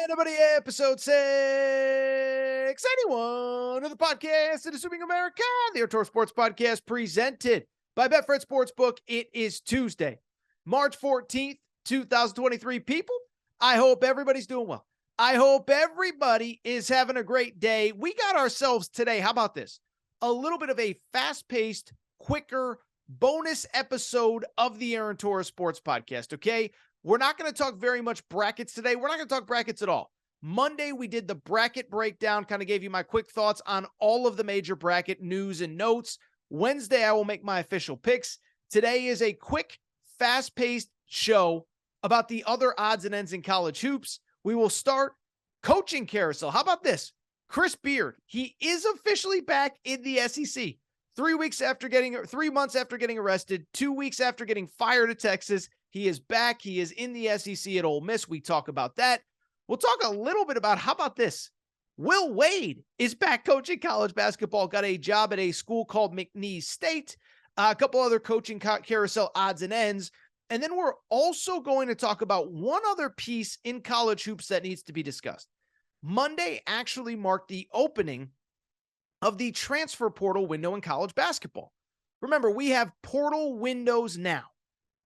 Anybody, episode 681 of the podcast, it is Assuming America, the Outdoor Sports Podcast presented by Betfred Sportsbook. It is Tuesday, March 14th, 2023. People, I hope everybody's doing well. I hope everybody is having a great day. We got ourselves today, how about this? A little bit of a fast-paced, quicker bonus episode of the Aaron Torres Sports Podcast, okay? We're not going to talk very much brackets today. We're not going to talk brackets at all. Monday, we did the bracket breakdown, kind of gave you my quick thoughts on all of the major bracket news and notes. Wednesday, I will make my official picks. Today is a quick, fast-paced show about the other odds and ends in college hoops. We will start coaching carousel. How about this? Chris Beard, he is officially back in the SEC. 3 months after getting arrested, 2 weeks after getting fired at Texas, he is back. He is in the SEC at Ole Miss. We talk about that. We'll talk a little bit about, how about this? Will Wade is back coaching college basketball, got a job at a school called McNeese State, a couple other coaching carousel odds and ends. And then we're also going to talk about one other piece in college hoops that needs to be discussed. Monday actually marked the opening of the transfer portal window in college basketball. Remember, we have portal windows now.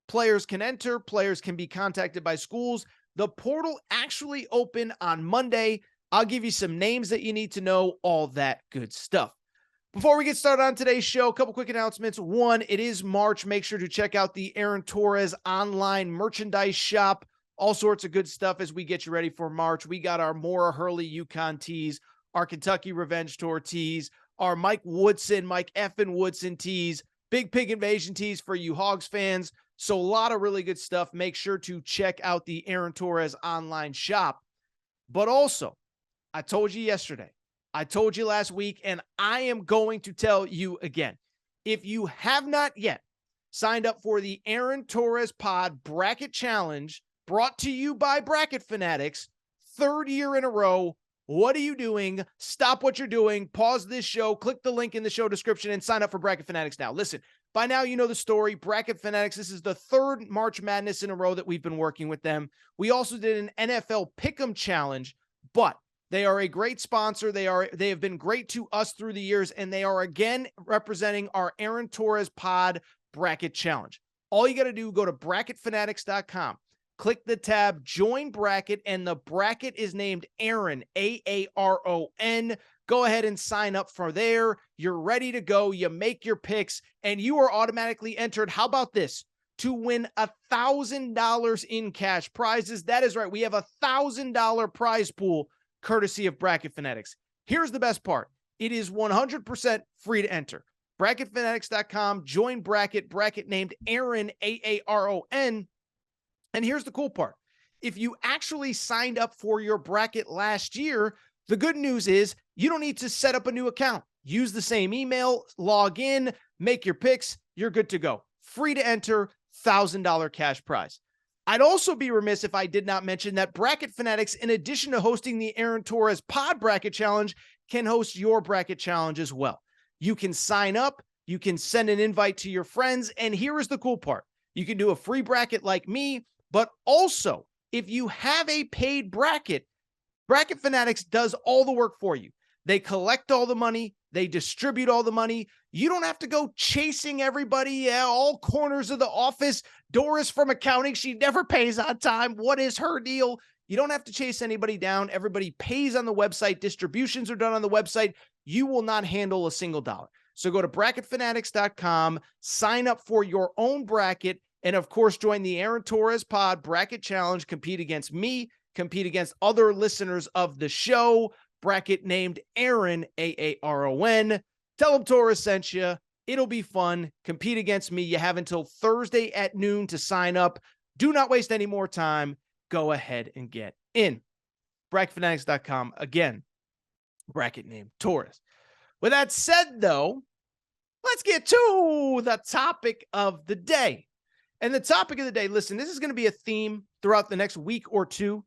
Players can enter, players can be contacted by schools. The portal actually opened on Monday. I'll give you some names that you need to know, all that good stuff. Before we get started on today's show, a couple quick announcements. One, it is March. Make sure to check out the Aaron Torres online merchandise shop. All sorts of good stuff as we get you ready for March. We got our Maura Hurley UConn tees, our Kentucky Revenge Tour tees, our Mike effing Woodson tees, Big Pig Invasion tees for you Hogs fans. So a lot of really good stuff. Make sure to check out the Aaron Torres online shop. But also, I told you yesterday, I told you last week, and I am going to tell you again. If you have not yet signed up for the Aaron Torres Pod Bracket Challenge, brought to you by Bracket Fanatics, third year in a row, what are you doing? Stop what you're doing. Pause this show. Click the link in the show description and sign up for Bracket Fanatics now. Listen, by now you know the story. Bracket Fanatics, this is the third March Madness in a row that we've been working with them. We also did an NFL Pick'em Challenge, but they are a great sponsor. They have been great to us through the years, and they are again representing our Aaron Torres Pod Bracket Challenge. All you got to do, go to bracketfanatics.com. Click the tab, join bracket, and the bracket is named Aaron, A-A-R-O-N. Go ahead and sign up for there. You're ready to go. You make your picks, and you are automatically entered. How about this? To win $1,000 in cash prizes. That is right. We have a $1,000 prize pool courtesy of Bracket Fanatics. Here's the best part. It is 100% free to enter. Bracketfanatics.com, join bracket named Aaron, A-A-R-O-N. And here's the cool part. If you actually signed up for your bracket last year, the good news is you don't need to set up a new account. Use the same email, log in, make your picks. You're good to go. Free to enter, $1,000 cash prize. I'd also be remiss if I did not mention that Bracket Fanatics, in addition to hosting the Aaron Torres Pod Bracket Challenge, can host your bracket challenge as well. You can sign up, you can send an invite to your friends, and here is the cool part. You can do a free bracket like me, but also, if you have a paid bracket, Bracket Fanatics does all the work for you. They collect all the money. They distribute all the money. You don't have to go chasing everybody, all corners of the office. Doris from accounting, she never pays on time. What is her deal? You don't have to chase anybody down. Everybody pays on the website. Distributions are done on the website. You will not handle a single dollar. So go to bracketfanatics.com, sign up for your own bracket, and of course, join the Aaron Torres Pod Bracket Challenge. Compete against me, compete against other listeners of the show. Bracket named Aaron, A-A-R-O-N. Tell them Torres sent you. It'll be fun. Compete against me. You have until Thursday at noon to sign up. Do not waste any more time. Go ahead and get in. Bracketfanatics.com. Again, bracket named Torres. With that said, though, let's get to the topic of the day. And the topic of the day, listen, this is going to be a theme throughout the next week or two,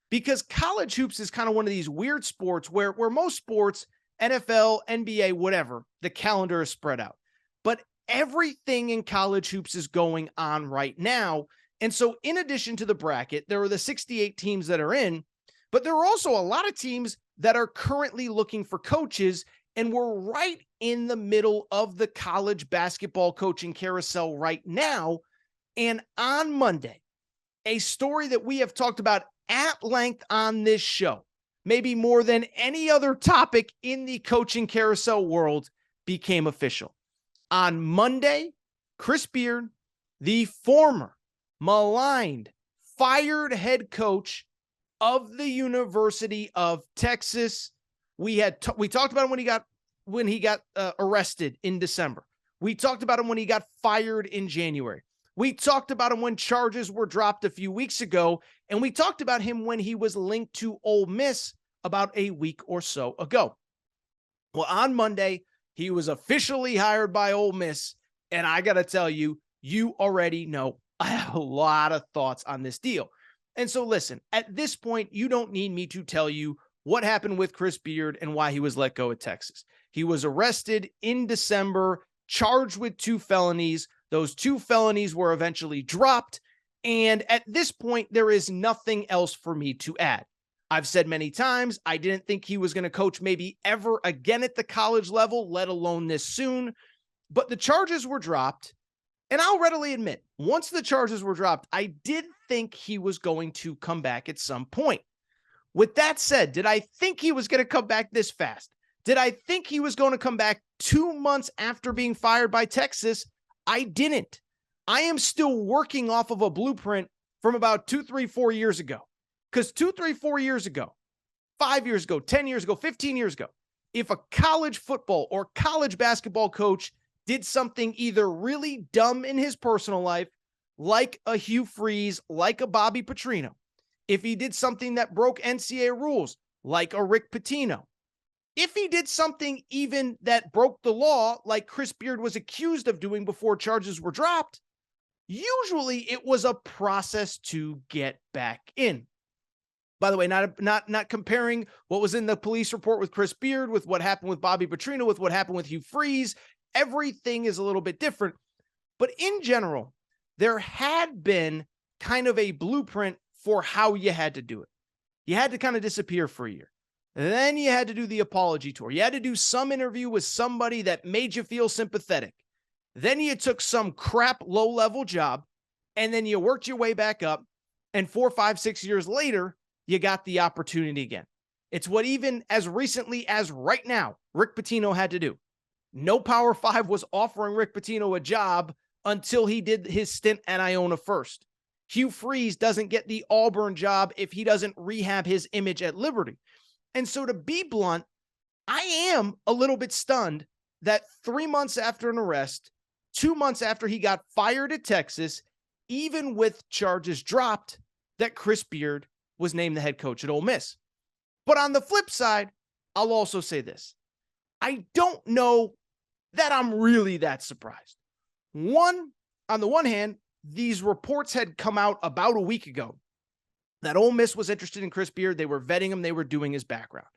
because college hoops is kind of one of these weird sports where most sports, NFL, NBA, whatever, the calendar is spread out. But everything in college hoops is going on right now. And so in addition to the bracket, there are the 68 teams that are in, But there are also a lot of teams that are currently looking for coaches, and we're right in the middle of the college basketball coaching carousel right now. And on Monday, a story that we have talked about at length on this show, maybe more than any other topic in the coaching carousel world, became official. On Monday, Chris Beard, the former maligned, fired head coach of the University of Texas. We talked about him when he got arrested in December. We talked about him when he got fired in January. We talked about him when charges were dropped a few weeks ago, and we talked about him when he was linked to Ole Miss about a week or so ago. Well, on Monday, he was officially hired by Ole Miss, and I got to tell you, you already know I have a lot of thoughts on this deal. And so listen, at this point, you don't need me to tell you what happened with Chris Beard and why he was let go at Texas. He was arrested in December, charged with 2 felonies. Those 2 felonies were eventually dropped. And at this point, there is nothing else for me to add. I've said many times, I didn't think he was going to coach maybe ever again at the college level, let alone this soon. But the charges were dropped. And I'll readily admit, once the charges were dropped, I did think he was going to come back at some point. With that said, did I think he was going to come back this fast? Did I think he was going to come back 2 months after being fired by Texas? I didn't. I am still working off of a blueprint from about 2, 3, 4 years ago. Because 2, 3, 4 years ago, 5 years ago, 10 years ago, 15 years ago, if a college football or college basketball coach did something either really dumb in his personal life, like a Hugh Freeze, like a Bobby Petrino, if he did something that broke NCAA rules, like a Rick Pitino, if he did something even that broke the law, like Chris Beard was accused of doing before charges were dropped, usually it was a process to get back in. By the way, not comparing what was in the police report with Chris Beard with what happened with Bobby Petrino, with what happened with Hugh Freeze. Everything is a little bit different. But in general, there had been kind of a blueprint for how you had to do it. You had to kind of disappear for a year. And then you had to do the apology tour. You had to do some interview with somebody that made you feel sympathetic. Then you took some crap low-level job, and then you worked your way back up. And 4, 5, 6 years later, you got the opportunity again. It's what even as recently as right now, Rick Pitino had to do. No Power 5 was offering Rick Pitino a job until he did his stint at Iona first. Hugh Freeze doesn't get the Auburn job if he doesn't rehab his image at Liberty. And so to be blunt, I am a little bit stunned that 3 months after an arrest, 2 months after he got fired at Texas, even with charges dropped, that Chris Beard was named the head coach at Ole Miss. But on the flip side, I'll also say this. I don't know that I'm really that surprised. On the one hand, these reports had come out about a week ago that Ole Miss was interested in Chris Beard. They were vetting him. They were doing his background.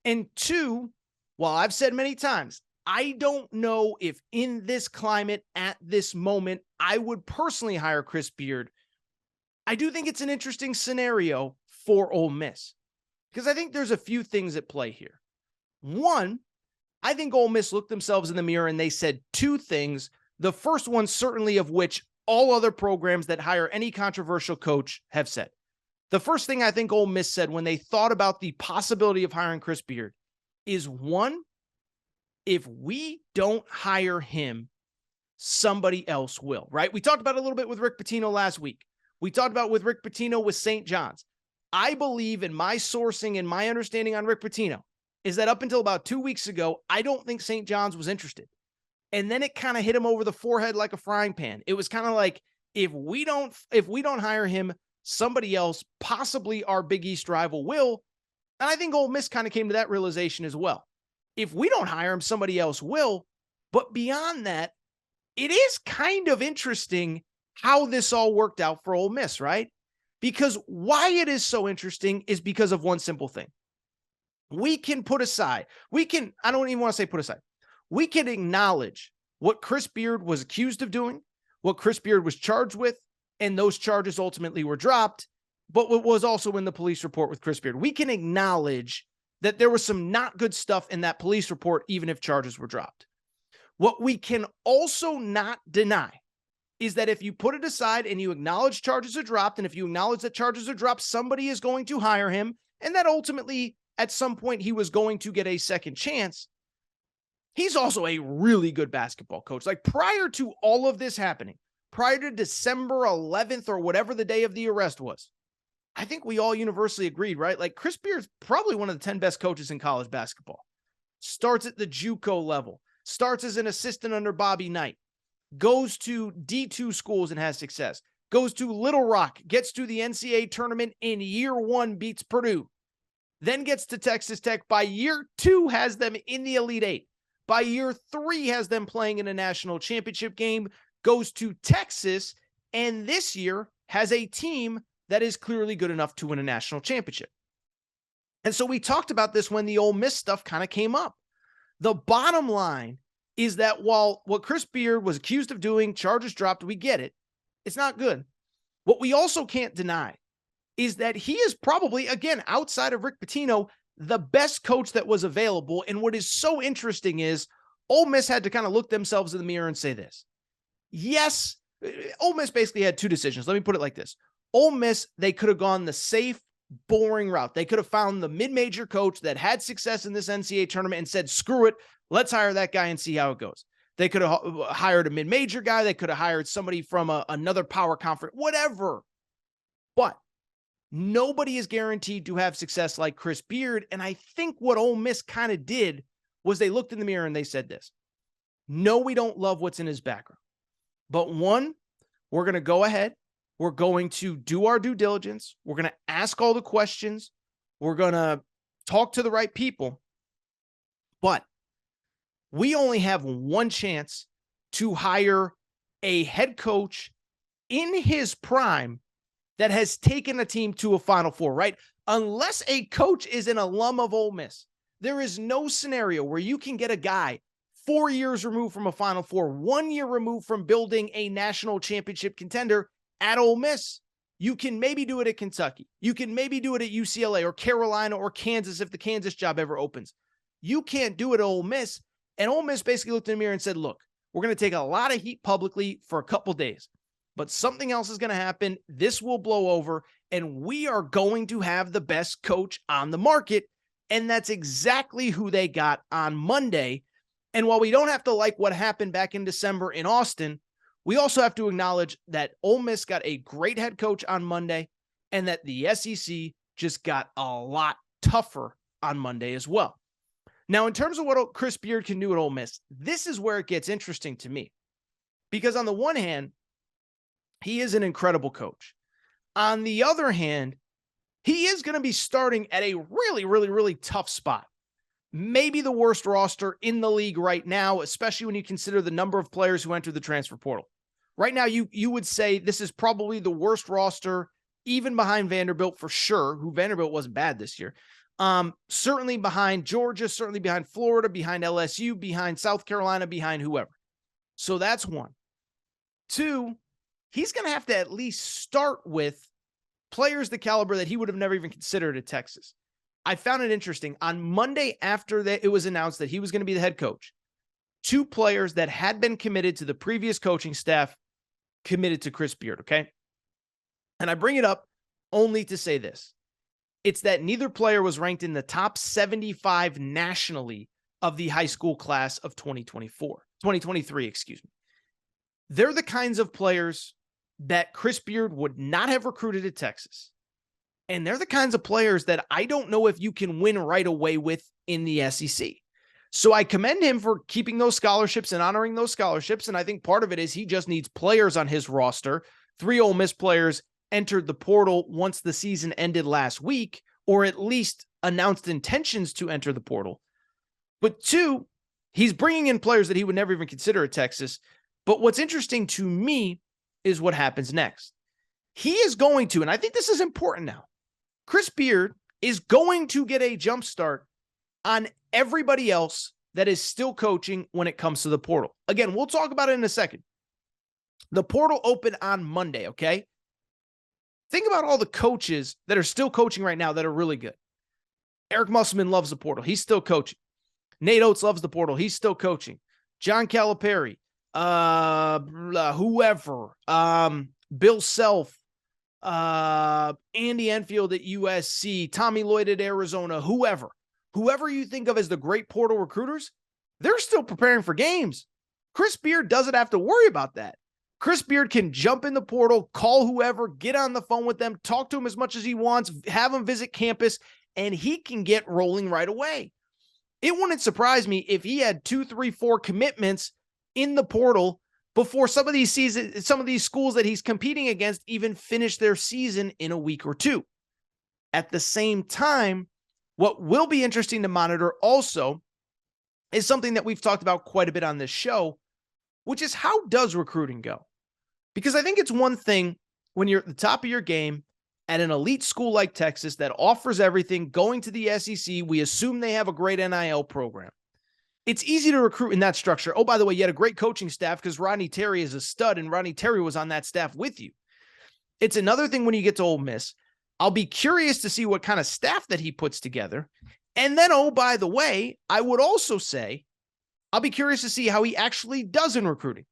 And 2, while I've said many times, I don't know if in this climate at this moment, I would personally hire Chris Beard. I do think it's an interesting scenario for Ole Miss because I think there's a few things at play here. One, I think Ole Miss looked themselves in the mirror and they said 2 things. The first one, certainly of which all other programs that hire any controversial coach have said. The first thing I think Ole Miss said when they thought about the possibility of hiring Chris Beard is, 1, if we don't hire him, somebody else will, right? We talked about it a little bit with Rick Pitino last week. We talked about with Rick Pitino with St. John's. I believe in my sourcing and my understanding on Rick Pitino is that up until about 2 weeks ago, I don't think St. John's was interested. And then it kind of hit him over the forehead like a frying pan. It was kind of like, if we don't hire him, somebody else, possibly our Big East rival, will. And I think Ole Miss kind of came to that realization as well. If we don't hire him, somebody else will. But beyond that, it is kind of interesting how this all worked out for Ole Miss, right? Because why it is so interesting is because of one simple thing. We can I don't even want to say put aside. We can acknowledge what Chris Beard was accused of doing, what Chris Beard was charged with, and those charges ultimately were dropped. but what was also in the police report with Chris Beard. We can acknowledge that there was some not good stuff in that police report, even if charges were dropped. What we can also not deny is that if you put it aside and you acknowledge charges are dropped, and if you acknowledge that charges are dropped, somebody is going to hire him, and that ultimately at some point he was going to get a second chance. He's also a really good basketball coach. Like, prior to all of this happening, prior to December 11th or whatever the day of the arrest was, I think we all universally agreed, right? Like, Chris Beard's probably one of the 10 best coaches in college basketball. Starts at the JUCO level, starts as an assistant under Bobby Knight, goes to D2 schools and has success, goes to Little Rock, gets to the NCAA tournament in year one, beats Purdue, then gets to Texas Tech. By year two, has them in the Elite Eight. By year three, has them playing in a national championship game, goes to Texas, and this year has a team that is clearly good enough to win a national championship. And so we talked about this when the Ole Miss stuff kind of came up. The bottom line is that while what Chris Beard was accused of doing, charges dropped, we get it. It's not good. What we also can't deny is that he is probably, again, outside of Rick Pitino, the best coach that was available. And what is so interesting is Ole Miss had to kind of look themselves in the mirror and say this. Yes, Ole Miss basically had two decisions. Let me put it like this. Ole Miss, they could have gone the safe, boring route. They could have found the mid-major coach that had success in this NCAA tournament and said, screw it, let's hire that guy and see how it goes. They could have hired a mid-major guy. They could have hired somebody from another power conference, whatever. But nobody is guaranteed to have success like Chris Beard. And I think what Ole Miss kind of did was they looked in the mirror and they said this. No, we don't love what's in his background. But one, we're going to go ahead. We're going to do our due diligence. We're going to ask all the questions. We're going to talk to the right people. But we only have one chance to hire a head coach in his prime that has taken a team to a Final Four, right? Unless a coach is an alum of Ole Miss, there is no scenario where you can get a guy 4 years removed from a Final Four, 1 year removed from building a national championship contender at Ole Miss. You can maybe do it at Kentucky. You can maybe do it at UCLA or Carolina or Kansas if the Kansas job ever opens. You can't do it at Ole Miss. And Ole Miss basically looked in the mirror and said, look, we're going to take a lot of heat publicly for a couple days, but something else is going to happen. This will blow over, and we are going to have the best coach on the market. And that's exactly who they got on Monday. And while we don't have to like what happened back in December in Austin, we also have to acknowledge that Ole Miss got a great head coach on Monday and that the SEC just got a lot tougher on Monday as well. Now, in terms of what Chris Beard can do at Ole Miss, this is where it gets interesting to me. Because on the one hand, he is an incredible coach. On the other hand, he is going to be starting at a really, really, really tough spot. Maybe the worst roster in the league right now, especially when you consider the number of players who entered the transfer portal. Right now, you would say this is probably the worst roster, even behind Vanderbilt for sure, who Vanderbilt wasn't bad this year. Certainly behind Georgia, certainly behind Florida, behind LSU, behind South Carolina, behind whoever. So that's one. Two, he's going to have to at least start with players the caliber that he would have never even considered at Texas. I found it interesting. On Monday, after that, it was announced that he was going to be the head coach, two players that had been committed to the previous coaching staff committed to Chris Beard, okay? And I bring it up only to say this. It's that neither player was ranked in the top 75 nationally of the high school class of 2023, excuse me. They're the kinds of players that Chris Beard would not have recruited at Texas. And they're the kinds of players that I don't know if you can win right away with in the SEC. So I commend him for keeping those scholarships and honoring those scholarships. And I think part of it is he just needs players on his roster. 3 Ole Miss players entered the portal once the season ended last week, or at least announced intentions to enter the portal. But 2, he's bringing in players that he would never even consider at Texas. But what's interesting to me is what happens next. He is going to, and I think this is important now, Chris Beard is going to get a jump start on everybody else that is still coaching when it comes to the portal. Again, we'll talk about it in a second. The portal opened on Monday, okay? Think about all the coaches that are still coaching right now that are really good. Eric Musselman loves the portal. He's still coaching. Nate Oates loves the portal. He's still coaching. John Calipari, whoever, Bill Self, Andy Enfield at USC, Tommy Lloyd at Arizona, whoever you think of as the great portal recruiters, they're still preparing for games. Chris Beard doesn't have to worry about that. Chris Beard can jump in the portal, call whoever, get on the phone with them, talk to them as much as he wants, have them visit campus, and he can get rolling right away. It wouldn't surprise me if he had 2, 3, 4 commitments in the portal before some of these schools that he's competing against even finish their season in a week or two. At the same time, what will be interesting to monitor also is something that we've talked about quite a bit on this show, which is how does recruiting go? Because I think it's one thing when you're at the top of your game at an elite school like Texas that offers everything, going to the SEC, we assume they have a great NIL program. It's easy to recruit in that structure. Oh, by the way, you had a great coaching staff because Rodney Terry is a stud, and Rodney Terry was on that staff with you. It's another thing when you get to Ole Miss. I'll be curious to see what kind of staff that he puts together. And then, oh, by the way, I would also say I'll be curious to see how he actually does in recruiting.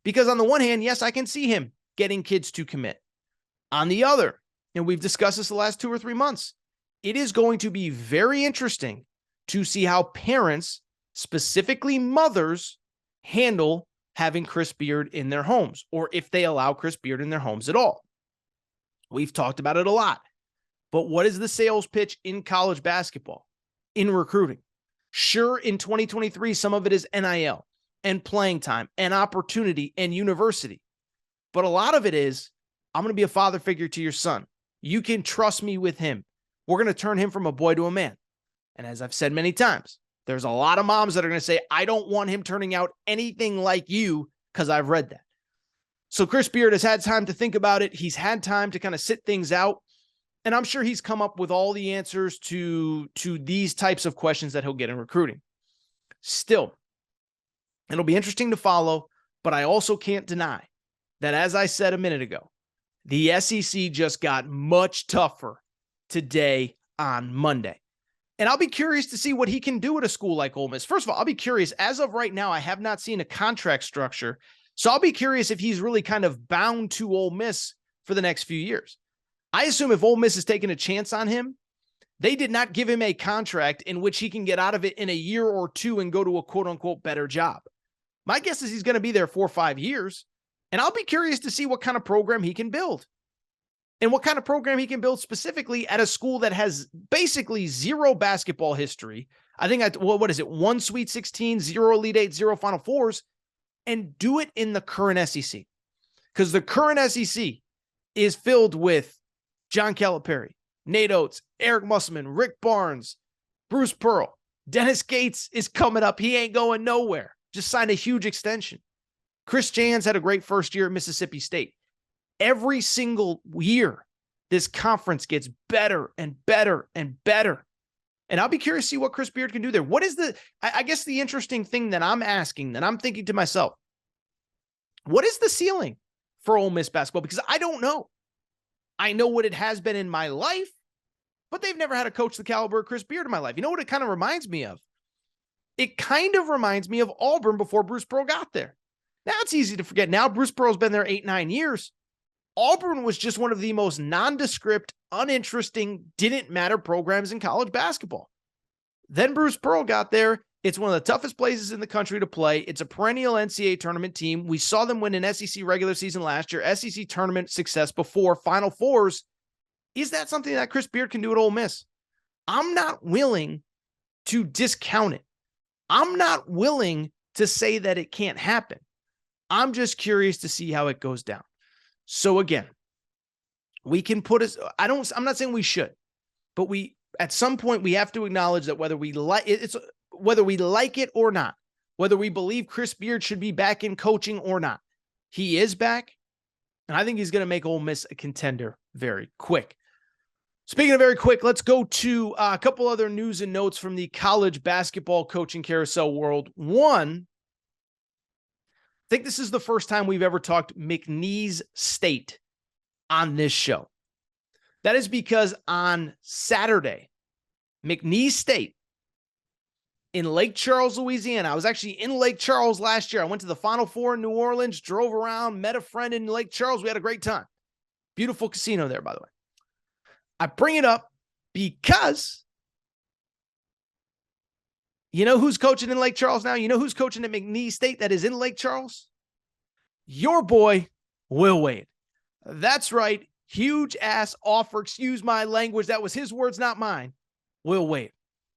Because on the one hand, yes, I can see him getting kids to commit. On the other, and we've discussed this the last 2 or 3 months, it is going to be very interesting to see how parents, specifically mothers, handle having Chris Beard in their homes, or if they allow Chris Beard in their homes at all. We've talked about it a lot. But what is the sales pitch in college basketball, in recruiting? Sure, in 2023, some of it is NIL and playing time and opportunity and university. But a lot of it is, I'm going to be a father figure to your son. You can trust me with him. We're going to turn him from a boy to a man. And as I've said many times, there's a lot of moms that are going to say, I don't want him turning out anything like you because I've read that. So Chris Beard has had time to think about it. He's had time to kind of sit things out. And I'm sure he's come up with all the answers to these types of questions that he'll get in recruiting. Still, it'll be interesting to follow, but I also can't deny that, as I said a minute ago, the SEC just got much tougher today on Monday. And I'll be curious to see what he can do at a school like Ole Miss. First of all, I'll be curious. As of right now, I have not seen a contract structure. So I'll be curious if he's really kind of bound to Ole Miss for the next few years. I assume if Ole Miss is taking a chance on him, they did not give him a contract in which he can get out of it in a year or two and go to a quote-unquote better job. My guess is he's going to be there 4 or 5 years, and I'll be curious to see what kind of program he can build and what kind of program he can build specifically at a school that has basically zero basketball history. I think, what is it, 1 Sweet 16, 0 Elite 8, 0 Final Fours, and do it in the current SEC. Because the current SEC is filled with John Calipari, Nate Oates, Eric Musselman, Rick Barnes, Bruce Pearl. Dennis Gates is coming up. He ain't going nowhere. Just signed a huge extension. Chris Jans had a great first year at Mississippi State. Every single year, this conference gets better and better and better. And I'll be curious to see what Chris Beard can do there. What is I guess the interesting thing that I'm asking, that I'm thinking to myself, what is the ceiling for Ole Miss basketball? Because I don't know. I know what it has been in my life, but they've never had a coach the caliber of Chris Beard in my life. You know what it kind of reminds me of? It kind of reminds me of Auburn before Bruce Pearl got there. Now it's easy to forget. Now Bruce Pearl's been there 8, 9 years. Auburn was just one of the most nondescript, uninteresting, didn't matter programs in college basketball. Then Bruce Pearl got there. It's one of the toughest places in the country to play. It's a perennial NCAA tournament team. We saw them win an SEC regular season last year, SEC tournament success before, Final Fours. Is that something that Chris Beard can do at Ole Miss? I'm not willing to discount it. I'm not willing to say that it can't happen. I'm just curious to see how it goes down. So again, we can put us, I'm not saying we should, but at some point we have to acknowledge that whether we like it or not, whether we believe Chris Beard should be back in coaching or not, he is back. And I think he's going to make Ole Miss a contender very quick. Speaking of very quick, let's go to a couple other news and notes from the college basketball coaching carousel world. One, I think this is the first time we've ever talked McNeese State on this show. That is because on Saturday, McNeese State in Lake Charles, Louisiana. I was actually in Lake Charles last year. I went to the Final Four in New Orleans, drove around, met a friend in Lake Charles. We had a great time. Beautiful casino there, by the way. I bring it up because you know who's coaching in Lake Charles now? You know who's coaching at McNeese State that is in Lake Charles? Your boy, Will Wade. That's right. Huge ass offer. Excuse my language. That was his words, not mine. Will Wade.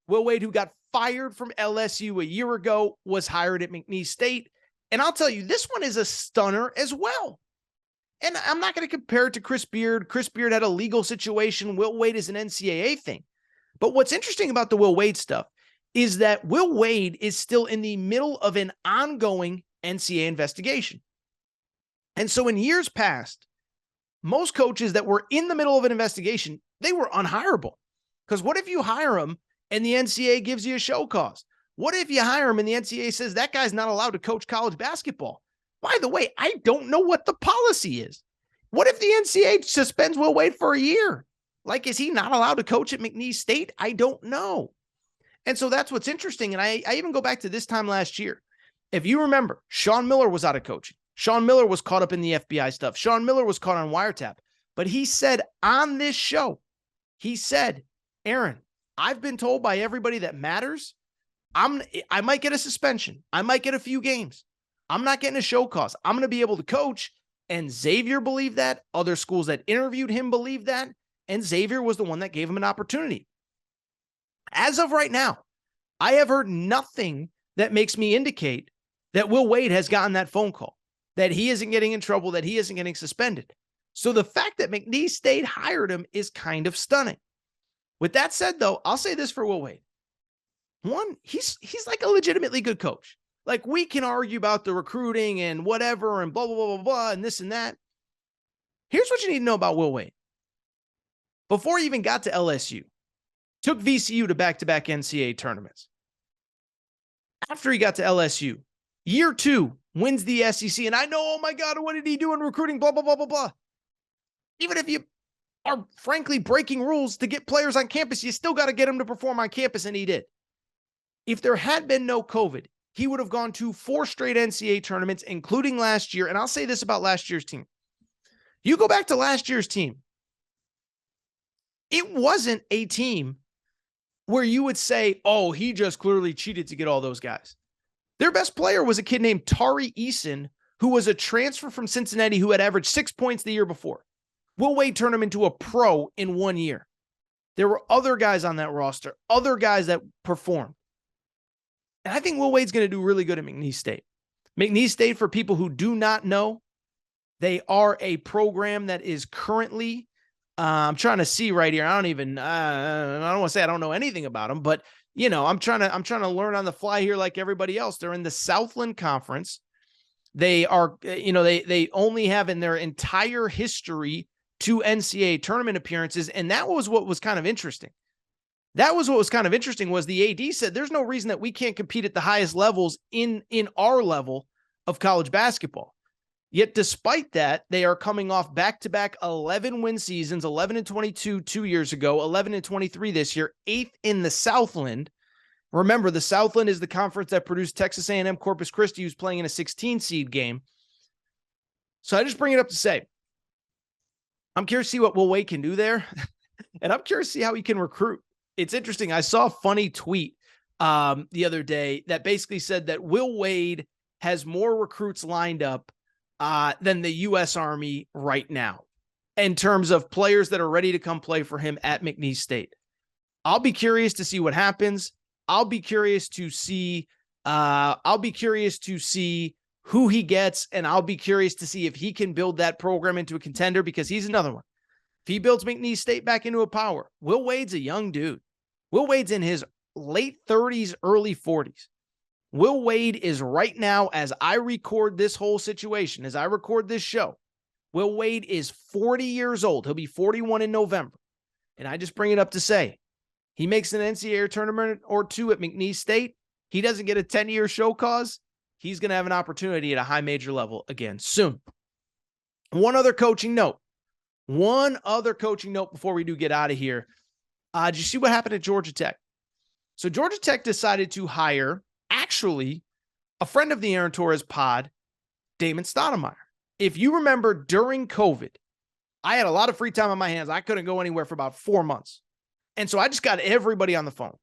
Will Wade, who got fired from LSU a year ago, was hired at McNeese State. And I'll tell you, this one is a stunner as well. And I'm not going to compare it to Chris Beard. Chris Beard had a legal situation. Will Wade is an NCAA thing. But what's interesting about the Will Wade stuff is that Will Wade is still in the middle of an ongoing NCAA investigation. And so in years past, most coaches that were in the middle of an investigation, they were unhireable. Because what if you hire them and the NCAA gives you a show cause? What if you hire him and the NCAA says that guy's not allowed to coach college basketball? By the way, I don't know what the policy is. What if the NCAA suspends Will Wade for a year? Like, is he not allowed to coach at McNeese State? I don't know. And so that's what's interesting. And I even go back to this time last year. If you remember, Sean Miller was out of coaching. Sean Miller was caught up in the FBI stuff. Sean Miller was caught on wiretap. But he said on this show, he said, Aaron, I've been told by everybody that matters, I might get a suspension. I might get a few games. I'm not getting a show cause. I'm going to be able to coach. And Xavier believed that. Other schools that interviewed him believed that. And Xavier was the one that gave him an opportunity. As of right now, I have heard nothing that makes me indicate that Will Wade has gotten that phone call, that he isn't getting in trouble, that he isn't getting suspended. So the fact that McNeese State hired him is kind of stunning. With that said, though, I'll say this for Will Wade. One, he's like a legitimately good coach. Like, we can argue about the recruiting and whatever and blah, blah, blah, blah, blah, and this and that. Here's what you need to know about Will Wade. Before he even got to LSU, took VCU to back-to-back NCAA tournaments. After he got to LSU, year 2, wins the SEC. And I know, oh my God, what did he do in recruiting? Blah, blah, blah, blah, blah. Even if you are frankly breaking rules to get players on campus, you still got to get them to perform on campus, and he did. If there had been no COVID, he would have gone to 4 straight NCAA tournaments, including last year. And I'll say this about last year's team. You go back to last year's team. It wasn't a team where you would say, oh, he just clearly cheated to get all those guys. Their best player was a kid named Tari Eason, who was a transfer from Cincinnati who had averaged 6 points the year before. Will Wade turned him into a pro in 1 year. There were other guys on that roster, other guys that performed. And I think Will Wade's going to do really good at McNeese State. McNeese State, for people who do not know, they are a program that is currently, I'm trying to see right here. I don't want to say I don't know anything about them, but you know, I'm trying to learn on the fly here like everybody else. They're in the Southland Conference. They are, they only have in their entire history 2 NCAA tournament appearances. And that was what was kind of interesting. Was the AD said, there's no reason that we can't compete at the highest levels in our level of college basketball. Yet despite that, they are coming off back-to-back 11-win seasons, 11-22 2 years ago, 11-23 this year, 8th in the Southland. Remember, the Southland is the conference that produced Texas A&M Corpus Christi, who's playing in a 16-seed game. So I just bring it up to say, I'm curious to see what Will Wade can do there, and I'm curious to see how he can recruit. It's interesting. I saw a funny tweet the other day that basically said that Will Wade has more recruits lined up than the U.S. Army right now in terms of players that are ready to come play for him at McNeese State. I'll be curious to see what happens. I'll be curious to see who he gets, and I'll be curious to see if he can build that program into a contender, because he's another one. If he builds McNeese State back into a power, Will Wade's a young dude. Will Wade's in his late 30s, early 40s. Will Wade is right now, as I record this whole situation, as I record this show, Will Wade is 40 years old. He'll be 41 in November. And I just bring it up to say, he makes an NCAA tournament or 2 at McNeese State. He doesn't get a 10-year show cause. He's going to have an opportunity at a high major level again soon. One other coaching note. One other coaching note before we do get out of here. Did you see what happened at Georgia Tech? So Georgia Tech decided to hire, actually, a friend of the Aaron Torres pod, Damon Stoudemire. If you remember, during COVID, I had a lot of free time on my hands. I couldn't go anywhere for about 4 months. And so I just got everybody on the phone.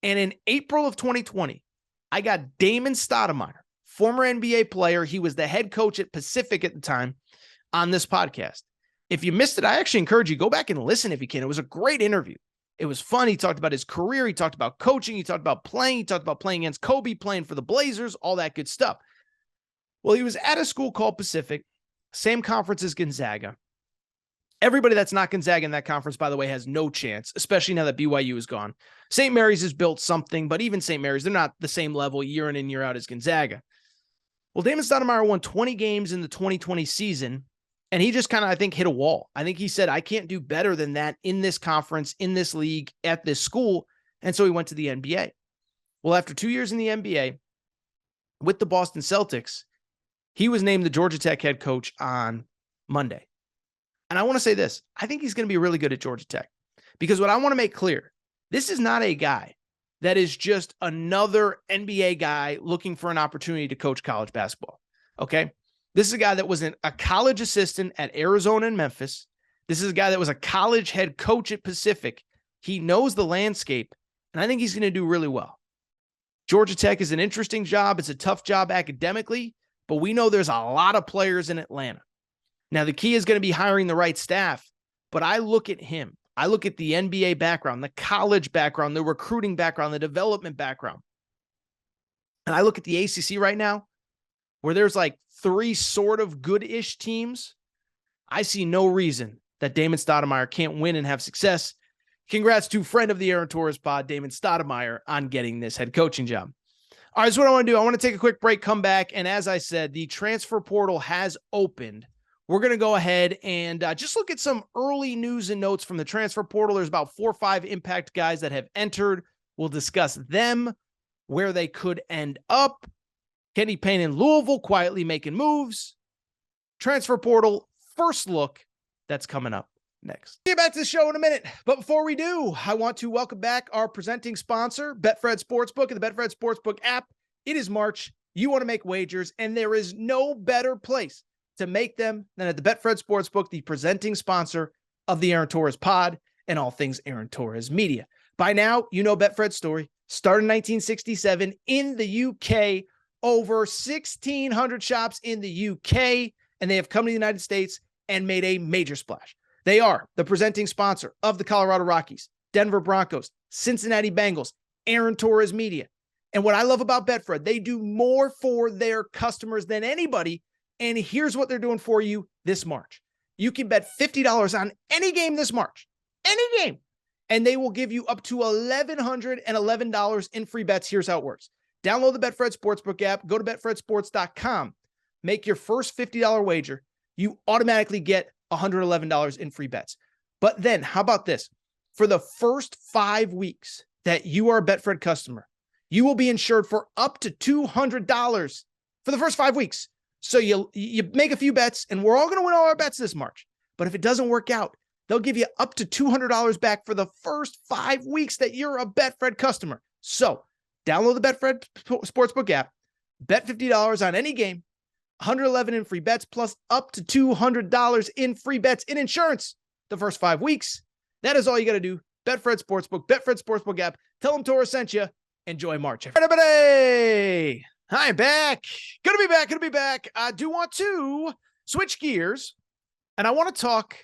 And in April of 2020, I got Damon Stoudemire, former NBA player. He was the head coach at Pacific at the time, on this podcast. If you missed it, I actually encourage you, go back and listen if you can. It was a great interview. It was fun. He talked about his career. He talked about coaching. He talked about playing. He talked about playing against Kobe, playing for the Blazers, all that good stuff. Well, he was at a school called Pacific, same conference as Gonzaga. Everybody that's not Gonzaga in that conference, by the way, has no chance, especially now that BYU is gone. St. Mary's has built something, but even St. Mary's, they're not the same level year in and year out as Gonzaga. Well, Damon Stoudemire won 20 games in the 2020 season, and he just kind of, I think, hit a wall. I think he said, I can't do better than that in this conference, in this league, at this school. And so he went to the NBA. Well, after 2 years in the NBA with the Boston Celtics, he was named the Georgia Tech head coach on Monday. And I want to say this. I think he's going to be really good at Georgia Tech, because what I want to make clear, this is not a guy that is just another NBA guy looking for an opportunity to coach college basketball. Okay. This is a guy that was a college assistant at Arizona and Memphis. This is a guy that was a college head coach at Pacific. He knows the landscape, and I think he's going to do really well. Georgia Tech is an interesting job. It's a tough job academically, but we know there's a lot of players in Atlanta. Now, the key is going to be hiring the right staff, but I look at him. I look at the NBA background, the college background, the recruiting background, the development background. And I look at the ACC right now, where there's like 3 sort of good-ish teams. I see no reason that Damon Stoudemire can't win and have success. Congrats to friend of the Aaron Torres pod, Damon Stoudemire, on getting this head coaching job. All right, so what I want to do, I want to take a quick break, come back, and as I said, the transfer portal has opened. We're going to go ahead and just look at some early news and notes from the transfer portal. There's about 4 or 5 impact guys that have entered. We'll discuss them, where they could end up. Kenny Payne in Louisville quietly making moves. Transfer portal, first look, that's coming up next. Get back to the show in a minute, but before we do, I want to welcome back our presenting sponsor, Betfred Sportsbook and the Betfred Sportsbook app. It is March. You want to make wagers, and there is no better place to make them than at the Betfred Sportsbook, the presenting sponsor of the Aaron Torres pod and all things Aaron Torres media. By now, you know Betfred's story. Started in 1967 in the UK, over 1,600 shops in the UK, and they have come to the United States and made a major splash. They are the presenting sponsor of the Colorado Rockies, Denver Broncos, Cincinnati Bengals, Aaron Torres media. And what I love about Betfred, they do more for their customers than anybody. And here's what they're doing for you this March. You can bet $50 on any game this March, any game, and they will give you up to $1,111 in free bets. Here's how it works. Download the Betfred Sportsbook app, go to betfredsports.com, make your first $50 wager. You automatically get $111 in free bets. But then, how about this? For the first 5 weeks that you are a Betfred customer, you will be insured for up to $200 for the first 5 weeks. So you make a few bets, and we're all going to win all our bets this March. But if it doesn't work out, they'll give you up to $200 back for the first 5 weeks that you're a Betfred customer. So download the Betfred Sportsbook app, bet $50 on any game, $111 in free bets, plus up to $200 in free bets in insurance the first 5 weeks. That is all you got to do. Betfred Sportsbook, Betfred Sportsbook app. Tell them Torres sent you. Enjoy March. Everybody. Hi, back. Gonna be back. I do want to switch gears, and I want to talk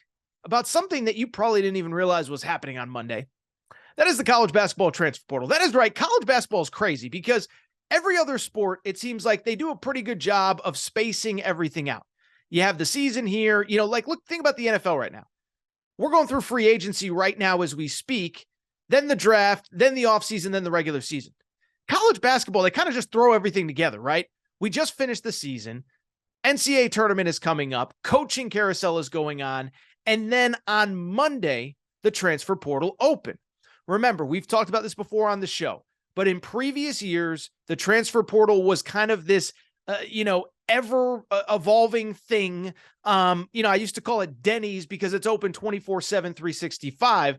about something that you probably didn't even realize was happening on Monday. That is the college basketball transfer portal. That is right. College basketball is crazy because every other sport, it seems like they do a pretty good job of spacing everything out. You have the season here, think about the NFL right now. We're going through free agency right now as we speak, then the draft, then the offseason, then the regular season. College basketball, they kind of just throw everything together, right? We just finished the season. NCAA tournament is coming up. Coaching carousel is going on. And then on Monday, the transfer portal opened. Remember, we've talked about this before on the show, but in previous years, the transfer portal was kind of this ever evolving thing. I used to call it Denny's because it's open 24/7, 365.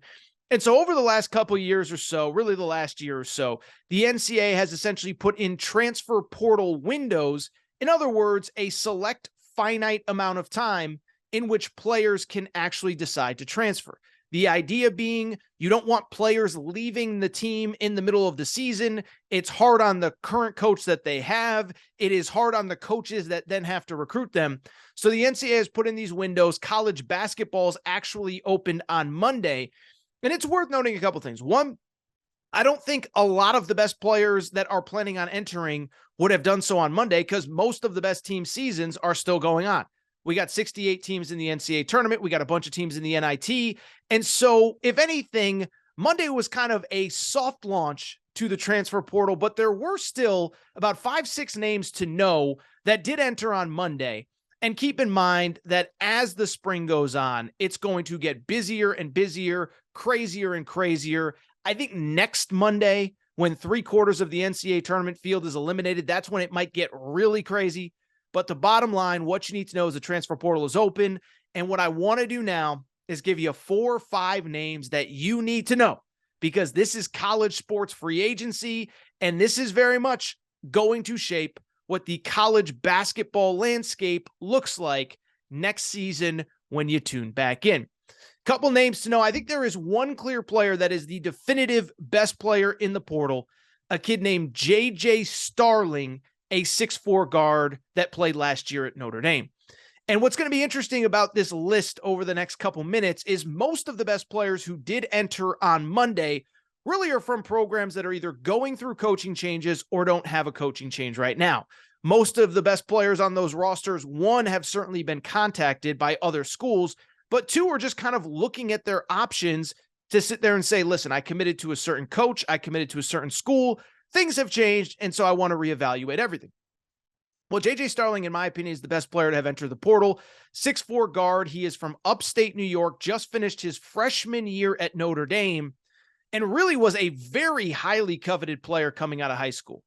And so over the last couple of years or so, really the last year or so, the NCAA has essentially put in transfer portal windows. In other words, a select finite amount of time in which players can actually decide to transfer. The idea being you don't want players leaving the team in the middle of the season. It's hard on the current coach that they have. It is hard on the coaches that then have to recruit them. So the NCAA has put in these windows. College basketball's actually opened on Monday. And it's worth noting a couple things. One, I don't think a lot of the best players that are planning on entering would have done so on Monday because most of the best team seasons are still going on. We got 68 teams in the NCAA tournament. We got a bunch of teams in the NIT. And so, if anything, Monday was kind of a soft launch to the transfer portal, but there were still about 5-6 names to know that did enter on Monday. And keep in mind that as the spring goes on, it's going to get busier and busier, crazier and crazier. I think next Monday, when 3/4 of the NCAA tournament field is eliminated, that's when it might get really crazy. But the bottom line, what you need to know is the transfer portal is open. And what I want to do now is give you 4 or 5 names that you need to know because this is college sports free agency. And this is very much going to shape what the college basketball landscape looks like next season when you tune back in. Couple names to know. I think there is one clear player that is the definitive best player in the portal, a kid named J.J. Starling, a 6'4" guard that played last year at Notre Dame. And what's going to be interesting about this list over the next couple minutes is most of the best players who did enter on Monday really are from programs that are either going through coaching changes or don't have a coaching change right now. Most of the best players on those rosters, 1, have certainly been contacted by other schools, but 2 are just kind of looking at their options to sit there and say, listen, I committed to a certain coach, I committed to a certain school, things have changed, and so I want to reevaluate everything. Well, J.J. Starling, in my opinion, is the best player to have entered the portal. 6'4" guard. He is from upstate New York, just finished his freshman year at Notre Dame, and really was a very highly coveted player coming out of high school.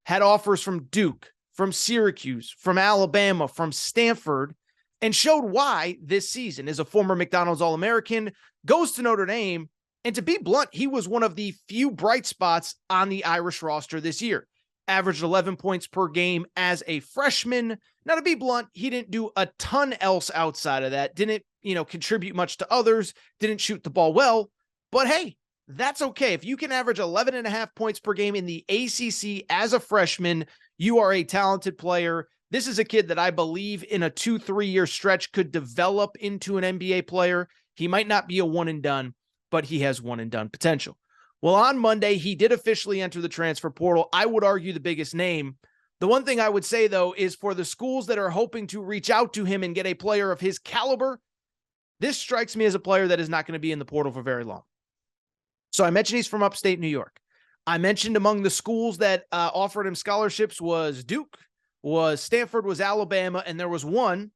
Had offers from Duke, from Syracuse, from Alabama, from Stanford, and showed why this season. Is a former McDonald's All-American, goes to Notre Dame, and to be blunt, he was one of the few bright spots on the Irish roster this year. Averaged 11 points per game as a freshman. Now, to be blunt, he didn't do a ton else outside of that. Didn't, contribute much to others. Didn't shoot the ball well. But hey, that's okay. If you can average 11.5 points per game in the ACC as a freshman, you are a talented player. This is a kid that I believe in a 2-3 year stretch could develop into an NBA player. He might not be a one and done, but he has one and done potential. Well, on Monday, he did officially enter the transfer portal. I would argue the biggest name. The one thing I would say, though, is for the schools that are hoping to reach out to him and get a player of his caliber, this strikes me as a player that is not going to be in the portal for very long. So I mentioned he's from upstate New York. I mentioned among the schools that offered him scholarships was Duke, was Stanford, was Alabama, and there was one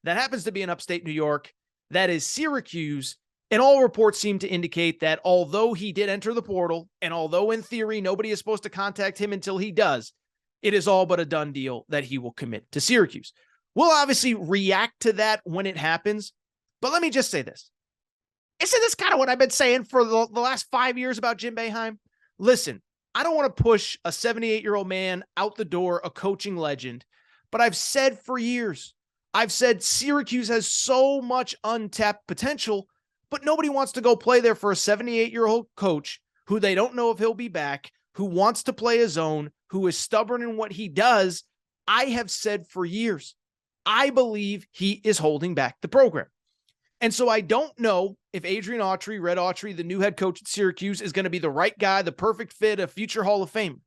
that happens to be in upstate New York, that is Syracuse. And all reports seem to indicate that although he did enter the portal, and although in theory nobody is supposed to contact him until he does, it is all but a done deal that he will commit to Syracuse. We'll obviously react to that when it happens, but let me just say this. Isn't this kind of what I've been saying for the last 5 years about Jim Boeheim? Listen, I don't want to push a 78-year-old man out the door, a coaching legend, but I've said for years, I've said Syracuse has so much untapped potential, but nobody wants to go play there for a 78-year-old coach who they don't know if he'll be back, who wants to play his own, who is stubborn in what he does. I have said for years, I believe he is holding back the program. And so I don't know if Adrian Autry, Red Autry, the new head coach at Syracuse, is going to be the right guy, the perfect fit, a future Hall of Famer.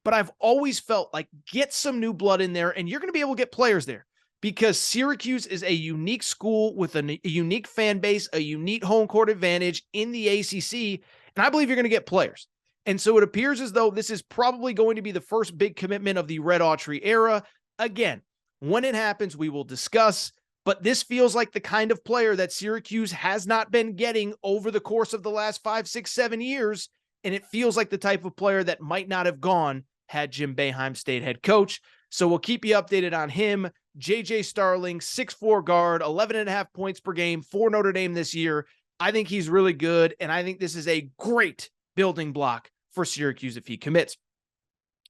But I've always felt like get some new blood in there and you're going to be able to get players there. Because Syracuse is a unique school with a unique fan base, a unique home court advantage in the ACC, and I believe you're going to get players. And so it appears as though this is probably going to be the first big commitment of the Red Autry era. Again, when it happens, we will discuss, but this feels like the kind of player that Syracuse has not been getting over the course of the last 5, 6, 7 years, and it feels like the type of player that might not have gone had Jim Boeheim stayed head coach. So we'll keep you updated on him. JJ Starling, 6'4" guard, 11.5 points per game for Notre Dame this year. I think he's really good, and I think this is a great building block for Syracuse if he commits.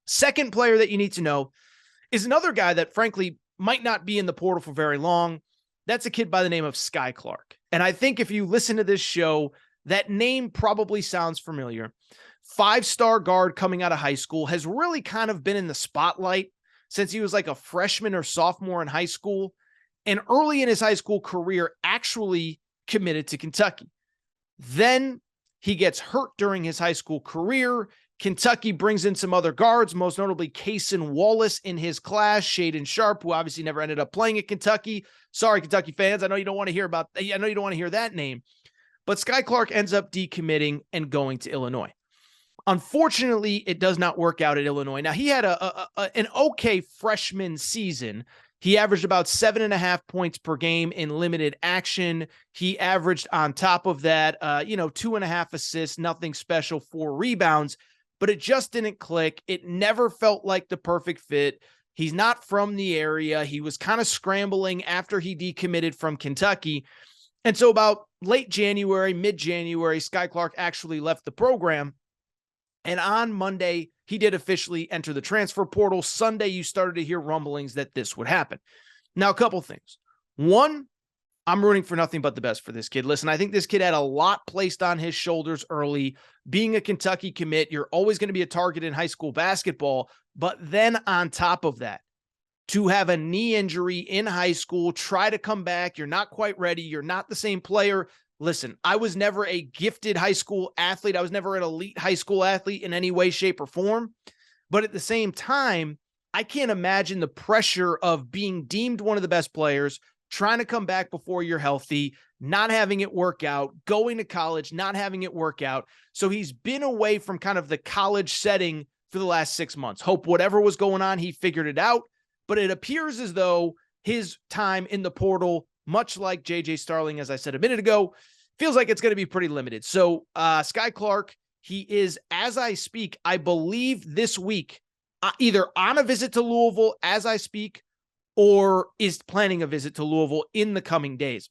Second player that you need to know is another guy that, frankly, might not be in the portal for very long. That's a kid by the name of Sky Clark. And I think if you listen to this show, that name probably sounds familiar. 5-star guard coming out of high school, has really kind of been in the spotlight since he was like a freshman or sophomore in high school, and early in his high school career actually committed to Kentucky. Then he gets hurt during his high school career. Kentucky brings in some other guards, most notably Cason Wallace in his class, Shaden Sharp, who obviously never ended up playing at Kentucky. Sorry, Kentucky fans. I know you don't want to hear that name. But Sky Clark ends up decommitting and going to Illinois. Unfortunately, it does not work out at Illinois. Now, he had an okay freshman season. He averaged about 7.5 points per game in limited action. He averaged on top of that, 2.5 assists, nothing special, 4 rebounds, but it just didn't click. It never felt like the perfect fit. He's not from the area. He was kind of scrambling after he decommitted from Kentucky. And so about late January, mid-January, Sky Clark actually left the program. And on Monday, he did officially enter the transfer portal. Sunday, you started to hear rumblings that this would happen. Now, a couple things. One, I'm rooting for nothing but the best for this kid. Listen, I think this kid had a lot placed on his shoulders early. Being a Kentucky commit, you're always going to be a target in high school basketball. But then on top of that, to have a knee injury in high school, try to come back, you're not quite ready, you're not the same player. Listen, I was never a gifted high school athlete. I was never an elite high school athlete in any way, shape, or form. But at the same time, I can't imagine the pressure of being deemed one of the best players, trying to come back before you're healthy, not having it work out, going to college, not having it work out. So he's been away from kind of the college setting for the last 6 months. Hope whatever was going on, he figured it out. But it appears as though his time in the portal, much like JJ Starling, as I said a minute ago, feels like it's going to be pretty limited. So Sky Clark, he is, as I speak, I believe this week, either on a visit to Louisville as I speak, or is planning a visit to Louisville in the coming days.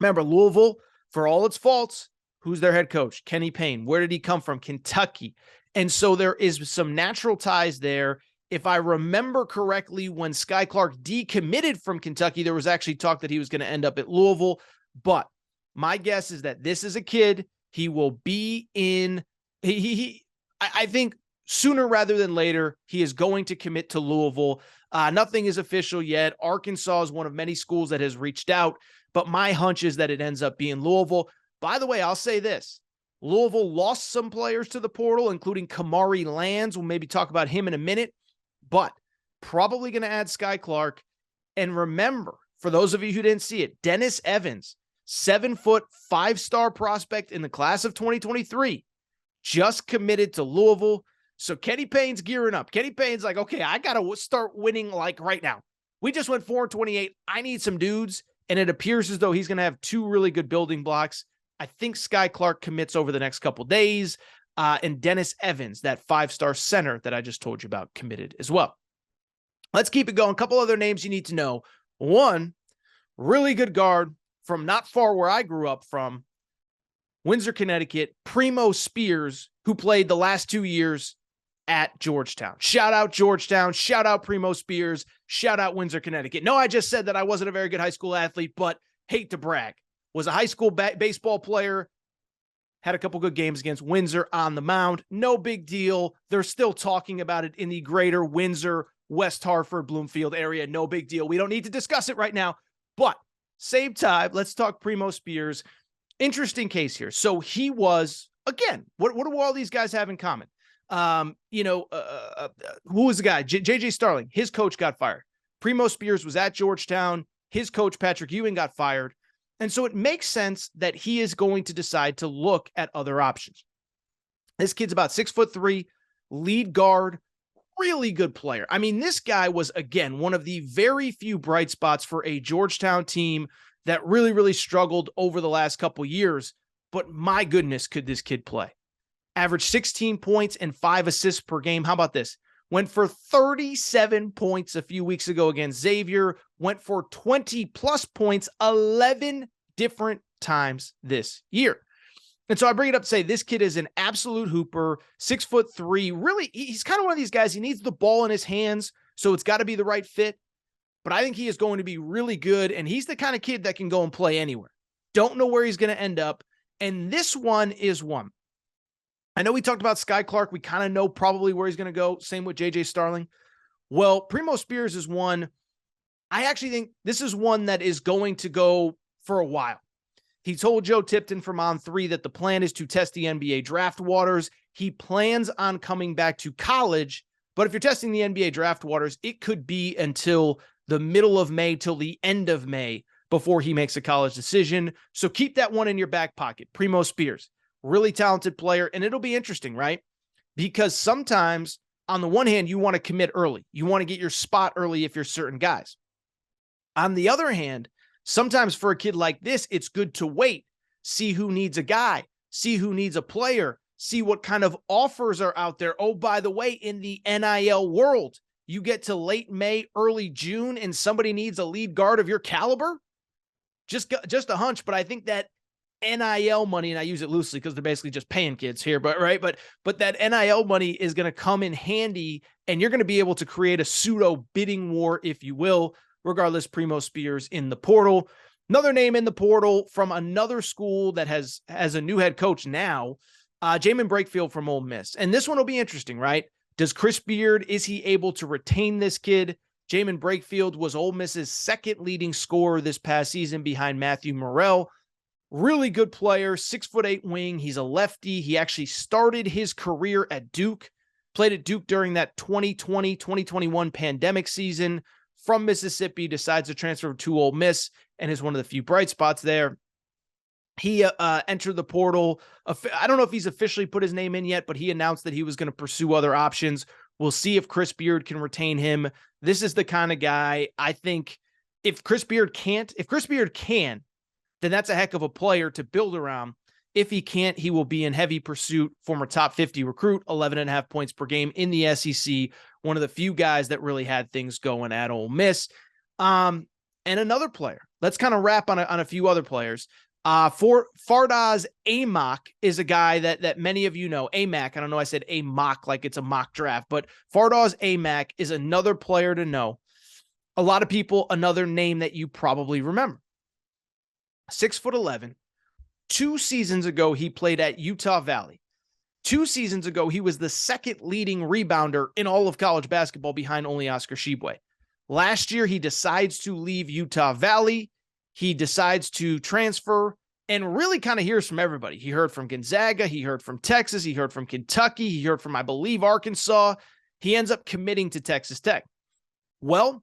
Remember, Louisville, for all its faults, who's their head coach? Kenny Payne. Where did he come from? Kentucky. And so there is some natural ties there. If I remember correctly, when Sky Clark decommitted from Kentucky, there was actually talk that he was going to end up at Louisville. But my guess is that this is a kid. He will be in, I think sooner rather than later, he is going to commit to Louisville. Nothing is official yet. Arkansas is one of many schools that has reached out, but my hunch is that it ends up being Louisville. By the way, I'll say this. Louisville lost some players to the portal, including Kamari Lands. We'll maybe talk about him in a minute, but probably going to add Sky Clark. And remember, for those of you who didn't see it, Dennis Evans, 7-foot, 5-star prospect in the class of 2023, just committed to Louisville. So Kenny Payne's gearing up. Kenny Payne's like, okay, I got to start winning like right now. We just went 4-28. I need some dudes. And it appears as though he's going to have 2 really good building blocks. I think Sky Clark commits over the next couple days. And Dennis Evans, that 5-star center that I just told you about, committed as well. Let's keep it going. A couple other names you need to know. One, really good guard from not far where I grew up from, Windsor, Connecticut, Primo Spears, who played the last 2 years at Georgetown. Shout out Georgetown. Shout out Primo Spears. Shout out Windsor, Connecticut. No, I just said that I wasn't a very good high school athlete, but hate to brag. Was a high school baseball player. Had a couple good games against Windsor on the mound. No big deal. They're still talking about it in the greater Windsor, West Hartford, Bloomfield area. No big deal. We don't need to discuss it right now. But same time, let's talk Primo Spears. Interesting case here. So he was, again, what do all these guys have in common? Who was the guy? JJ Starling. His coach got fired. Primo Spears was at Georgetown. His coach, Patrick Ewing, got fired. And so it makes sense that he is going to decide to look at other options. This kid's about 6'3", lead guard, really good player. I mean, this guy was, again, one of the very few bright spots for a Georgetown team that really, really struggled over the last couple years. But my goodness, could this kid play? Averaged 16 points and 5 assists per game. How about this? went for 37 points a few weeks ago against Xavier, went for 20-plus points 11 different times this year. And so I bring it up to say this kid is an absolute hooper, 6'3". Really, he's kind of one of these guys. He needs the ball in his hands, so it's got to be the right fit. But I think he is going to be really good, and he's the kind of kid that can go and play anywhere. Don't know where he's going to end up. And this one is one. I know we talked about Sky Clark. We kind of know probably where he's going to go. Same with J.J. Starling. Well, Primo Spears is one. I actually think this is one that is going to go for a while. He told Joe Tipton from On3 that the plan is to test the NBA draft waters. He plans on coming back to college, but if you're testing the NBA draft waters, it could be until the middle of May, till the end of May, before he makes a college decision. So keep that one in your back pocket. Primo Spears, really talented player, and it'll be interesting, right? Because sometimes, on the one hand, you want to commit early. You want to get your spot early if you're certain guys. On the other hand, sometimes for a kid like this, it's good to wait, see who needs a guy, see who needs a player, see what kind of offers are out there. Oh, by the way, in the NIL world, you get to late May, early June, and somebody needs a lead guard of your caliber. Just a hunch, but I think that NIL money, and I use it loosely because they're basically just paying kids here, but right, but that NIL money is going to come in handy, and you're going to be able to create a pseudo bidding war, if you will. Regardless, Primo Spears in the portal. Another name in the portal from another school that has a new head coach now, Jamin Brakefield from Ole Miss. And this one will be interesting, right? Does Chris Beard, is he able to retain this kid? Jamin Brakefield was Ole Miss's second leading scorer this past season behind Matthew Morrell. Really good player, 6'8" wing. He's a lefty. He actually started his career at Duke, played at Duke during that 2020-2021 pandemic season. From Mississippi, decides to transfer to Ole Miss and is one of the few bright spots there. He entered the portal. I don't know if he's officially put his name in yet, but he announced that he was going to pursue other options. We'll see if Chris Beard can retain him. This is the kind of guy, I think, if Chris Beard can, then that's a heck of a player to build around. If he can't, he will be in heavy pursuit. Former top 50 recruit, 11.5 points per game in the SEC. One of the few guys that really had things going at Ole Miss. And another player. Let's kind of wrap on a few other players. For Fardaws Aimaq is a guy that many of you know. Aimaq, I don't know, I said Aimaq like it's a mock draft, but Fardaws Aimaq is another player to know. A lot of people, another name that you probably remember. 6'11". 2 seasons ago, he played at Utah Valley. 2 seasons ago, he was the second leading rebounder in all of college basketball behind only Oscar Tshiebwe. Last year, he decides to leave Utah Valley. He decides to transfer and really kind of hears from everybody. He heard from Gonzaga. He heard from Texas. He heard from Kentucky. He heard from, I believe, Arkansas. He ends up committing to Texas Tech. Well,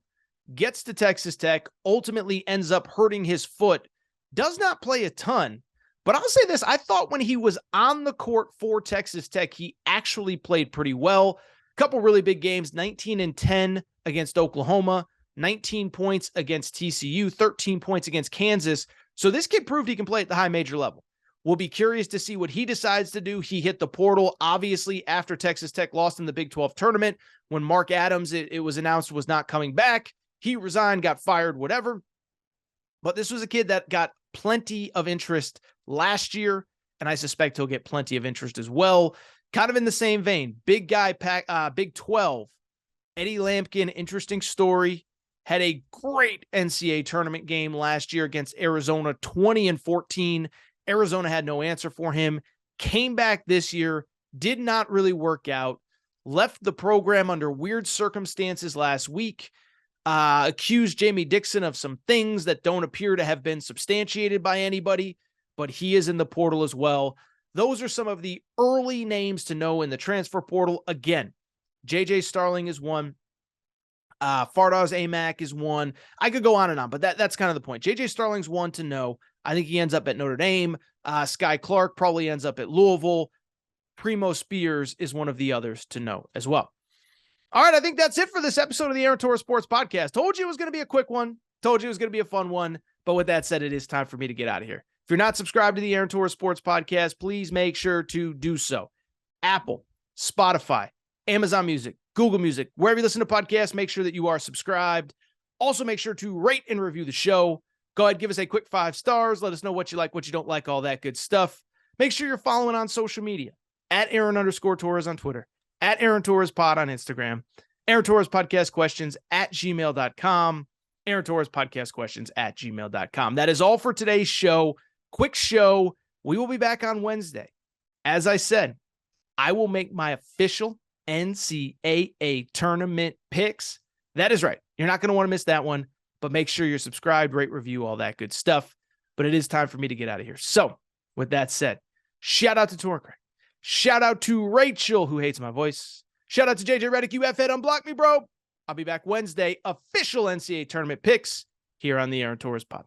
gets to Texas Tech, ultimately ends up hurting his foot, does not play a ton. But I'll say this, I thought when he was on the court for Texas Tech, he actually played pretty well. A couple really big games, 19-10 against Oklahoma, 19 points against TCU, 13 points against Kansas. So this kid proved he can play at the high major level. We'll be curious to see what he decides to do. He hit the portal, obviously, after Texas Tech lost in the Big 12 tournament. When Mark Adams, it was announced, was not coming back. He resigned, got fired, whatever. But this was a kid that got plenty of interest last year, and I suspect he'll get plenty of interest as well. Kind of in the same vein, big guy, Big 12. Eddie Lampkin, interesting story. Had a great NCAA tournament game last year against Arizona, 20-14. Arizona had no answer for him. Came back this year, did not really work out. Left the program under weird circumstances last week. Accused Jamie Dixon of some things that don't appear to have been substantiated by anybody, but he is in the portal as well. Those are some of the early names to know in the transfer portal. Again, J.J. Starling is one. Fardaws Aimaq is one. I could go on and on, but that's kind of the point. J.J. Starling's one to know. I think he ends up at Notre Dame. Sky Clark probably ends up at Louisville. Primo Spears is one of the others to know as well. All right, I think that's it for this episode of the Aaron Torres Sports Podcast. Told you it was going to be a quick one. Told you it was going to be a fun one. But with that said, it is time for me to get out of here. If you're not subscribed to the Aaron Torres Sports Podcast, please make sure to do so. Apple, Spotify, Amazon Music, Google Music, wherever you listen to podcasts, make sure that you are subscribed. Also, make sure to rate and review the show. Go ahead, give us a quick 5 stars. Let us know what you like, what you don't like, all that good stuff. Make sure you're following on social media at Aaron_Torres on Twitter, at Aaron Torres Pod on Instagram, Aaron Torres Podcast Questions at gmail.com, Aaron Torres Podcast Questions at gmail.com. That is all for today's show. Quick show. We will be back on Wednesday. As I said, I will make my official NCAA tournament picks. That is right. You're not going to want to miss that one, but make sure you're subscribed, rate, review, all that good stuff. But it is time for me to get out of here. So with that said, shout out to Torque. Shout out to Rachel, who hates my voice. Shout out to JJ Redick, you F-head, unblock me, bro. I'll be back Wednesday. Official NCAA tournament picks here on the Aaron Torres Pod.